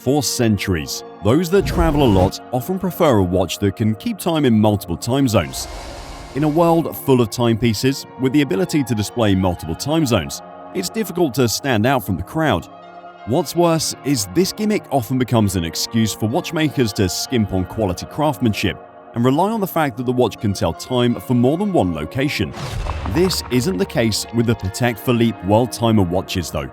For centuries, those that travel a lot often prefer a watch that can keep time in multiple time zones. In a world full of timepieces with the ability to display multiple time zones, it's difficult to stand out from the crowd. What's worse is this gimmick often becomes an excuse for watchmakers to skimp on quality craftsmanship and rely on the fact that the watch can tell time for more than one location. This isn't the case with the Patek Philippe World Timer watches though.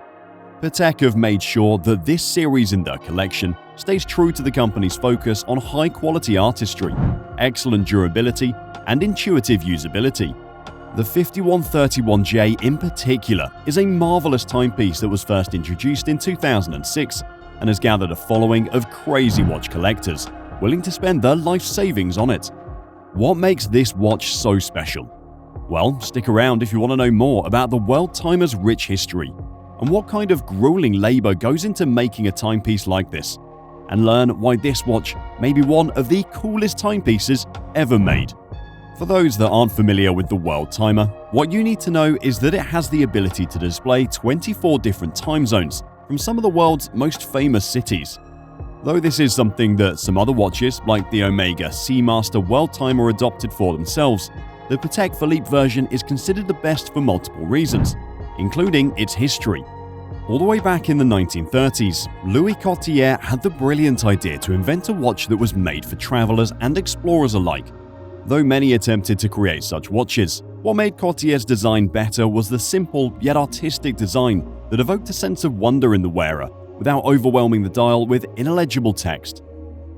Patek have made sure that this series in their collection stays true to the company's focus on high-quality artistry, excellent durability, and intuitive usability. The 5131J in particular is a marvelous timepiece that was first introduced in 2006 and has gathered a following of crazy watch collectors willing to spend their life savings on it. What makes this watch so special? Well, stick around if you want to know more about the World Timer's rich history and what kind of grueling labor goes into making a timepiece like this, and learn why this watch may be one of the coolest timepieces ever made. For those that aren't familiar with the World Timer, what you need to know is that it has the ability to display 24 different time zones from some of the world's most famous cities. Though this is something that some other watches, like the Omega Seamaster World Timer, adopted for themselves, the Patek Philippe version is considered the best for multiple reasons, including its history. All the way back in the 1930s, Louis Cartier had the brilliant idea to invent a watch that was made for travelers and explorers alike. Though many attempted to create such watches, what made Cartier's design better was the simple yet artistic design that evoked a sense of wonder in the wearer without overwhelming the dial with illegible text.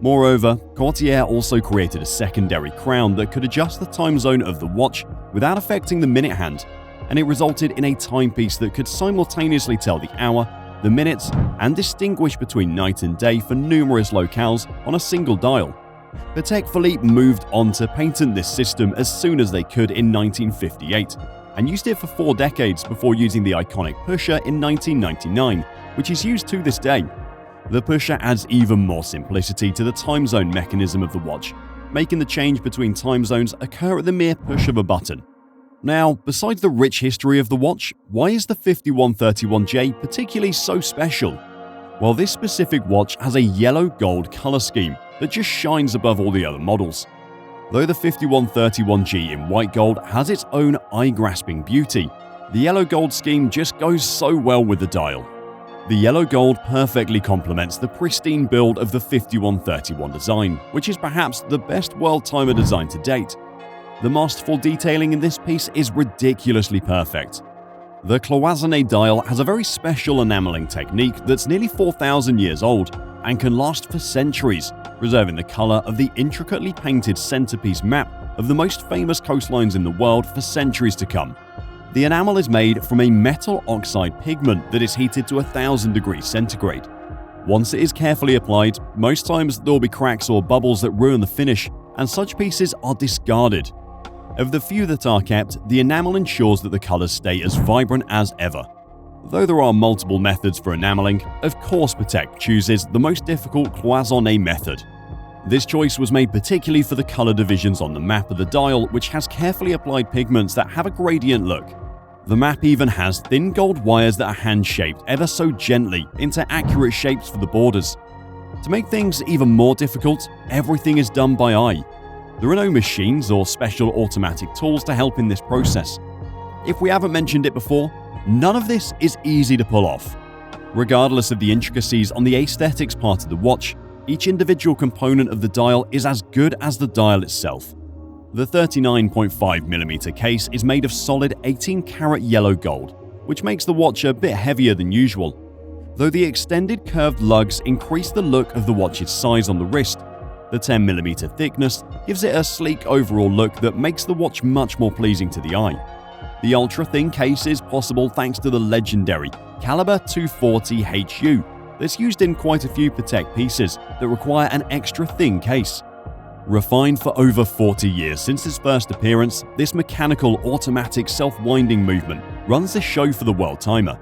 Moreover, Cartier also created a secondary crown that could adjust the time zone of the watch without affecting the minute hand, and it resulted in a timepiece that could simultaneously tell the hour, the minutes, and distinguish between night and day for numerous locales on a single dial. Patek Philippe moved on to patent this system as soon as they could in 1958, and used it for 4 decades before using the iconic pusher in 1999, which is used to this day. The pusher adds even more simplicity to the time zone mechanism of the watch, making the change between time zones occur at the mere push of a button. Now, besides the rich history of the watch, why is the 5131J particularly so special? Well, this specific watch has a yellow-gold color scheme that just shines above all the other models. Though the 5131G in white gold has its own eye-grasping beauty, the yellow-gold scheme just goes so well with the dial. The yellow gold perfectly complements the pristine build of the 5131 design, which is perhaps the best World Timer design to date. The masterful detailing in this piece is ridiculously perfect. The cloisonné dial has a very special enameling technique that's nearly 4,000 years old and can last for centuries, preserving the color of the intricately painted centerpiece map of the most famous coastlines in the world for centuries to come. The enamel is made from a metal oxide pigment that is heated to 1,000 degrees centigrade. Once it is carefully applied, most times there will be cracks or bubbles that ruin the finish, and such pieces are discarded. Of the few that are kept, the enamel ensures that the colors stay as vibrant as ever. Though there are multiple methods for enameling, of course Patek chooses the most difficult cloisonné method. This choice was made particularly for the color divisions on the map of the dial, which has carefully applied pigments that have a gradient look. The map even has thin gold wires that are hand-shaped ever so gently into accurate shapes for the borders. To make things even more difficult, everything is done by eye. There are no machines or special automatic tools to help in this process. If we haven't mentioned it before, none of this is easy to pull off. Regardless of the intricacies on the aesthetics part of the watch, each individual component of the dial is as good as the dial itself. The 39.5mm case is made of solid 18-karat yellow gold, which makes the watch a bit heavier than usual. Though the extended curved lugs increase the look of the watch's size on the wrist, the 10mm thickness gives it a sleek overall look that makes the watch much more pleasing to the eye. The ultra-thin case is possible thanks to the legendary caliber 240 HU that's used in quite a few Patek pieces that require an extra thin case. Refined for over 40 years since its first appearance, this mechanical automatic self-winding movement runs the show for the World Timer.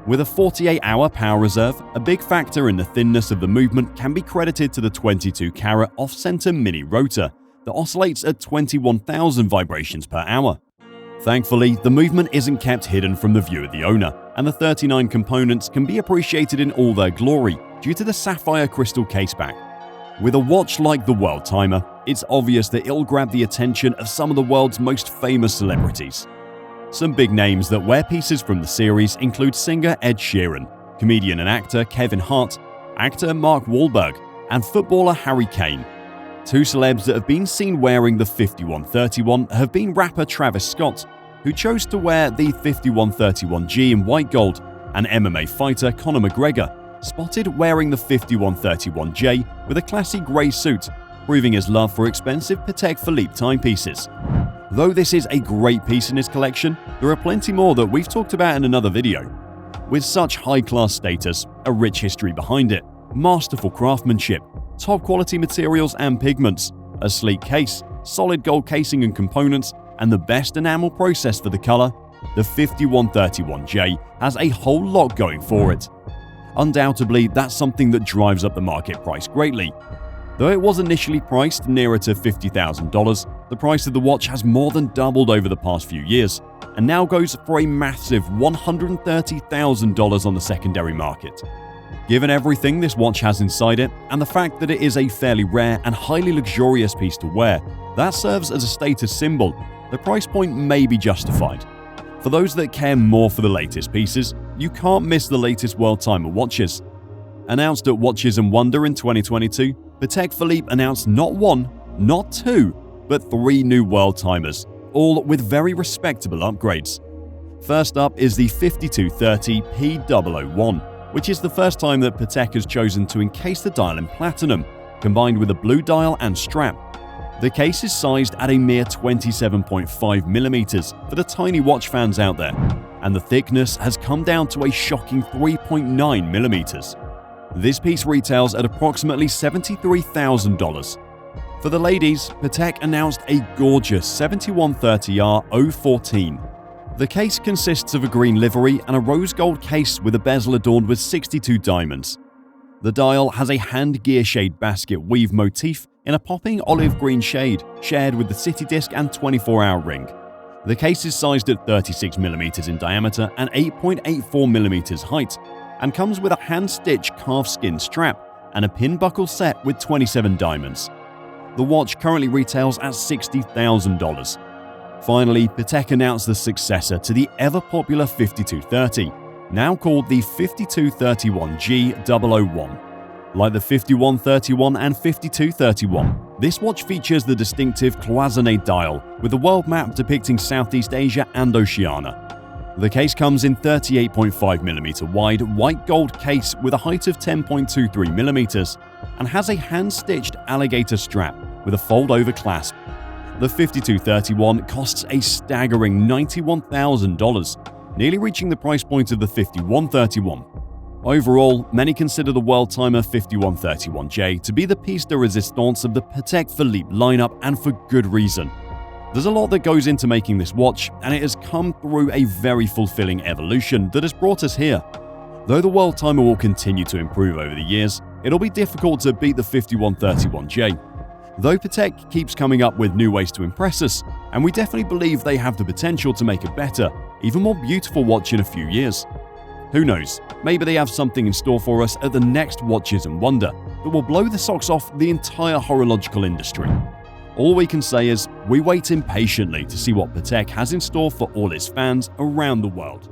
With a 48-hour power reserve, a big factor in the thinness of the movement can be credited to the 22-karat off-center mini rotor that oscillates at 21,000 vibrations per hour. Thankfully, the movement isn't kept hidden from the view of the owner, and the 39 components can be appreciated in all their glory, due to the sapphire crystal caseback. With a watch like the World Timer, it's obvious that it'll grab the attention of some of the world's most famous celebrities. Some big names that wear pieces from the series include singer Ed Sheeran, comedian and actor Kevin Hart, actor Mark Wahlberg, and footballer Harry Kane. Two celebs that have been seen wearing the 5131 have been rapper Travis Scott, who chose to wear the 5131G in white gold, and MMA fighter Conor McGregor, spotted wearing the 5131J with a classy grey suit, proving his love for expensive Patek Philippe timepieces. Though this is a great piece in his collection, there are plenty more that we've talked about in another video. With such high-class status, a rich history behind it, masterful craftsmanship, top quality materials and pigments, a sleek case, solid gold casing and components, and the best enamel process for the color, the 5131J has a whole lot going for it. Undoubtedly, that's something that drives up the market price greatly. Though it was initially priced nearer to $50,000, the price of the watch has more than doubled over the past few years, and now goes for a massive $130,000 on the secondary market. Given everything this watch has inside it, and the fact that it is a fairly rare and highly luxurious piece to wear that serves as a status symbol, the price point may be justified. For those that care more for the latest pieces, you can't miss the latest World Timer watches. Announced at Watches and Wonder in 2022, Patek Philippe announced not one, not two, but three new World Timers, all with very respectable upgrades. First up is the 5230 P001, which is the first time that Patek has chosen to encase the dial in platinum, combined with a blue dial and strap. The case is sized at a mere 27.5mm for the tiny watch fans out there, and the thickness has come down to a shocking 3.9mm. This piece retails at approximately $73,000. For the ladies, Patek announced a gorgeous 7130R 014. The case consists of a green livery and a rose gold case with a bezel adorned with 62 diamonds. The dial has a hand gear shade basket weave motif in a popping olive green shade, shared with the city disc and 24-hour ring. The case is sized at 36mm in diameter and 8.84mm height, and comes with a hand-stitched calf skin strap and a pin buckle set with 27 diamonds. The watch currently retails at $60,000. Finally, Patek announced the successor to the ever-popular 5230, now called the 5231G001. Like the 5131 and 5231, this watch features the distinctive cloisonné dial with a world map depicting Southeast Asia and Oceania. The case comes in 38.5mm wide white gold case with a height of 10.23mm and has a hand-stitched alligator strap with a fold-over clasp. The 5231 costs a staggering $91,000, nearly reaching the price point of the 5131. Overall, many consider the World Timer 5131J to be the piece de resistance of the Patek Philippe lineup, and for good reason. There's a lot that goes into making this watch, and it has come through a very fulfilling evolution that has brought us here. Though the World Timer will continue to improve over the years, it'll be difficult to beat the 5131J. Though Patek keeps coming up with new ways to impress us, and we definitely believe they have the potential to make a better, even more beautiful watch in a few years. Who knows, maybe they have something in store for us at the next Watches and Wonder that will blow the socks off the entire horological industry. All we can say is, we wait impatiently to see what Patek has in store for all its fans around the world.